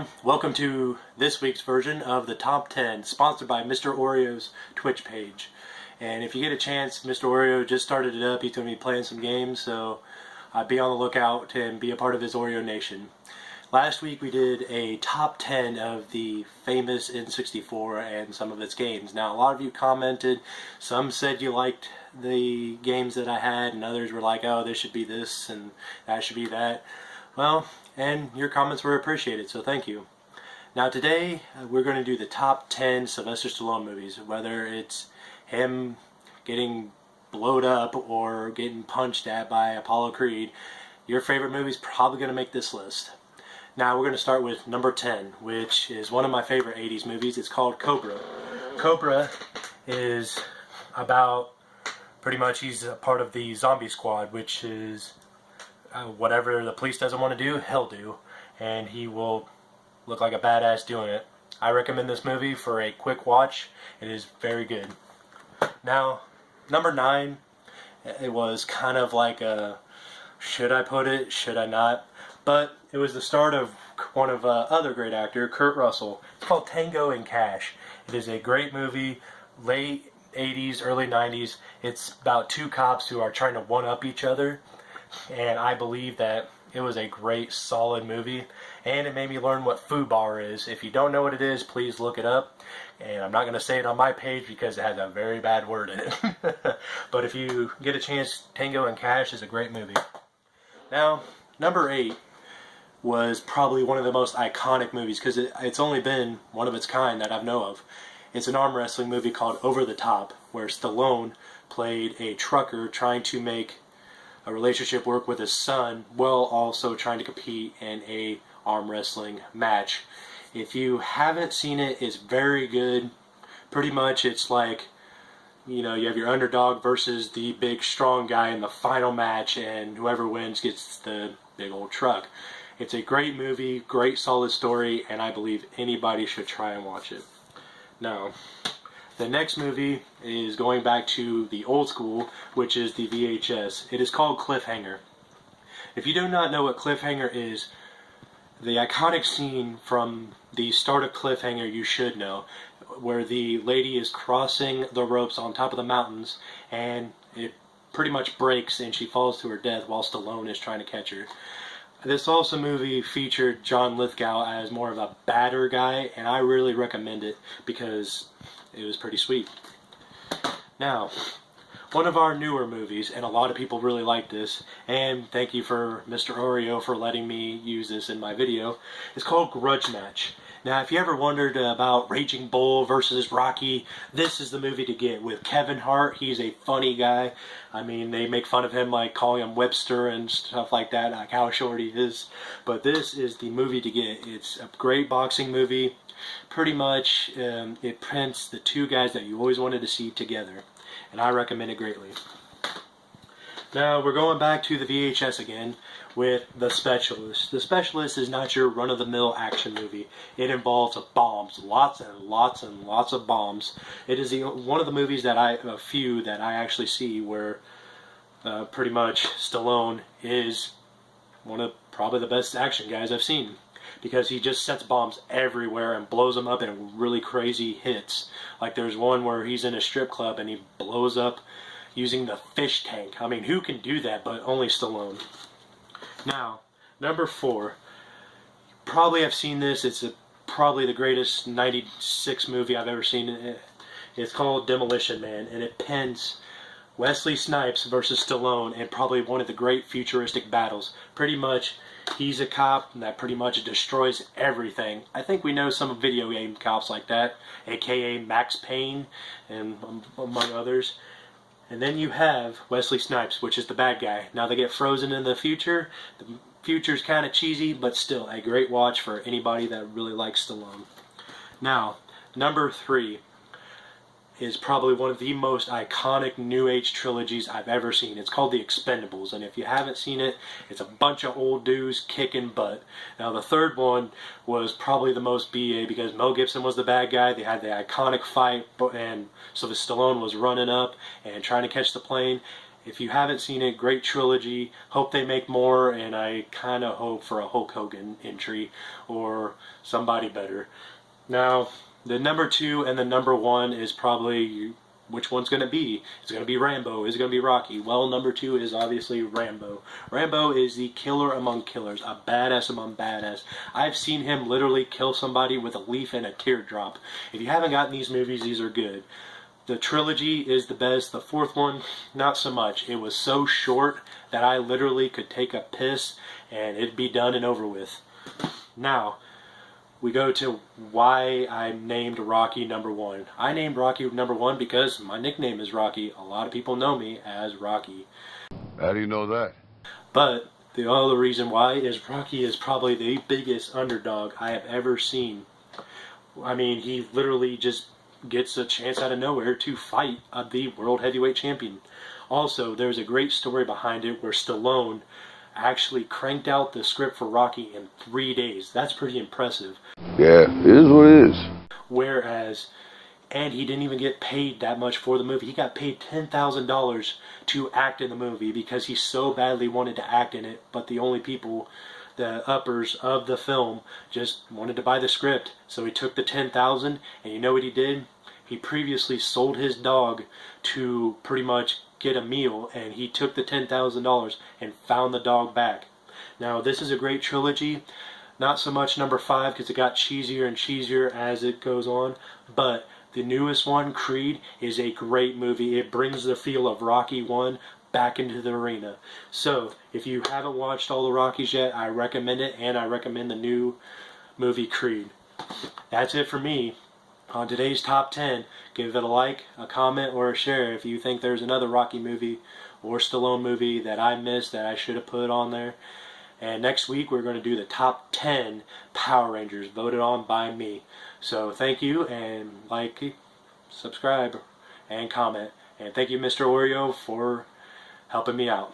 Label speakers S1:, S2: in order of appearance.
S1: everyone, welcome to this week's version of the Top 10, sponsored by Mr. Oreo's Twitch page. And if you get a chance, Mr. Oreo just started it up. He's going to be playing some games, so be on the lookout and be a part of his Oreo Nation. Last week we did a top 10 of the famous N64 and some of its games. Now a lot of you commented, some said you liked the games that I had, and others were like, oh, this should be this and that should be that. Well, and your comments were appreciated, so thank you. Now today we're going to do the top 10 Sylvester Stallone movies, whether it's him getting blowed up or getting punched at by Apollo Creed. Your favorite movie's probably going to make this list. Now we're going to start with number 10, which is one of my favorite 80s movies. It's called Cobra. Cobra is about, pretty much he's a part of the zombie squad, which is whatever the police doesn't want to do, he'll do, and he will look like a badass doing it. I recommend this movie for a quick watch. It is very good. Now, number 9, it was kind of like a, should I put it, should I not? But it was the start of one of other great actor, Kurt Russell. It's called Tango and Cash. It is a great movie, late 80s, early 90s. It's about two cops who are trying to one-up each other. And I believe that it was a great, solid movie, and it made me learn what FUBAR is. If you don't know what it is, please look it up. And I'm not going to say it on my page because it has a very bad word in it. But if you get a chance, Tango and Cash is a great movie. Now, number 8 was probably one of the most iconic movies because it's only been one of its kind that I know of. It's an arm wrestling movie called Over the Top, where Stallone played a trucker trying to make a relationship work with his son while also trying to compete in a arm wrestling match. If you haven't seen it, it's very good. Pretty much it's like, you know, you have your underdog versus the big strong guy in the final match, and whoever wins gets the big old truck. It's a great movie, great solid story, and I believe anybody should try and watch it. Now, the next movie is going back to the old school, which is the VHS. It is called Cliffhanger. If you do not know what Cliffhanger is, the iconic scene from the start of Cliffhanger you should know, where the lady is crossing the ropes on top of the mountains and it pretty much breaks and she falls to her death while Stallone is trying to catch her. This also movie featured John Lithgow as more of a badder guy, and I really recommend it because it was pretty sweet. Now, one of our newer movies, and a lot of people really like this, and thank you for Mr. Oreo for letting me use this in my video, is called Grudge Match. Now, if you ever wondered about Raging Bull versus Rocky, this is the movie to get with Kevin Hart. He's a funny guy. I mean, they make fun of him, like calling him Webster and stuff like that, like how short he is. But this is the movie to get. It's a great boxing movie. Pretty much, it prints the two guys that you always wanted to see together. And I recommend it greatly. Now, we're going back to the VHS again with The Specialist. The Specialist is not your run-of-the-mill action movie. It involves bombs, lots and lots and lots of bombs. It is one of the movies that a few that I actually see where pretty much Stallone is one of probably the best action guys I've seen, because he just sets bombs everywhere and blows them up in really crazy hits. Like there's one where he's in a strip club and he blows up using the fish tank. I mean, who can do that but only Stallone? Now, number 4. You probably have seen this. It's probably the greatest 96 movie I've ever seen. It's called Demolition Man, and it pins Wesley Snipes versus Stallone in probably one of the great futuristic battles. Pretty much, he's a cop that pretty much destroys everything. I think we know some video game cops like that, aka Max Payne, and among others. And then you have Wesley Snipes, which is the bad guy. Now they get frozen in the future. The future's kind of cheesy, but still a great watch for anybody that really likes Stallone. Now, number 3 is probably one of the most iconic New Age trilogies I've ever seen. It's called The Expendables, and if you haven't seen it, it's a bunch of old dudes kicking butt. Now the third one was probably the most BA because Mel Gibson was the bad guy. They had the iconic fight, and so the Stallone was running up and trying to catch the plane. If you haven't seen it, great trilogy. Hope they make more, and I kind of hope for a Hulk Hogan entry or somebody better. Now, the number 2 and the number 1 is probably which one's going to be. It's going to be Rambo. Is it going to be Rocky? Well, number 2 is obviously Rambo. Rambo is the killer among killers, a badass among badass. I've seen him literally kill somebody with a leaf and a teardrop. If you haven't gotten these movies, these are good. The trilogy is the best. The 4th one, not so much. It was so short that I literally could take a piss and it'd be done and over with. Now, we go to why I named Rocky number 1. I named Rocky number 1 because my nickname is Rocky. A lot of people know me as Rocky.
S2: How do you know that?
S1: But the other reason why is Rocky is probably the biggest underdog I have ever seen. I mean, he literally just gets a chance out of nowhere to fight the world heavyweight champion. Also, there's a great story behind it where Stallone actually cranked out the script for Rocky in 3 days. That's pretty impressive.
S2: Yeah, it is what it is.
S1: Whereas, and he didn't even get paid that much for the movie. He got paid $10,000 to act in the movie because he so badly wanted to act in it, but the only people, the uppers of the film, just wanted to buy the script. So he took the $10,000, and you know what he did? He previously sold his dog to pretty much get a meal, and he took the $10,000 and found the dog back. Now, this is a great trilogy. Not so much number 5 because it got cheesier and cheesier as it goes on, but the newest one, Creed, is a great movie. It brings the feel of Rocky 1 back into the arena. So, if you haven't watched all the Rockies yet, I recommend it, and I recommend the new movie Creed. That's it for me. On today's top 10, give it a like, a comment, or a share if you think there's another Rocky movie or Stallone movie that I missed that I should have put on there. And next week we're going to do the top 10 Power Rangers voted on by me. So thank you, and like, subscribe, and comment. And thank you, Mr. Oreo, for helping me out.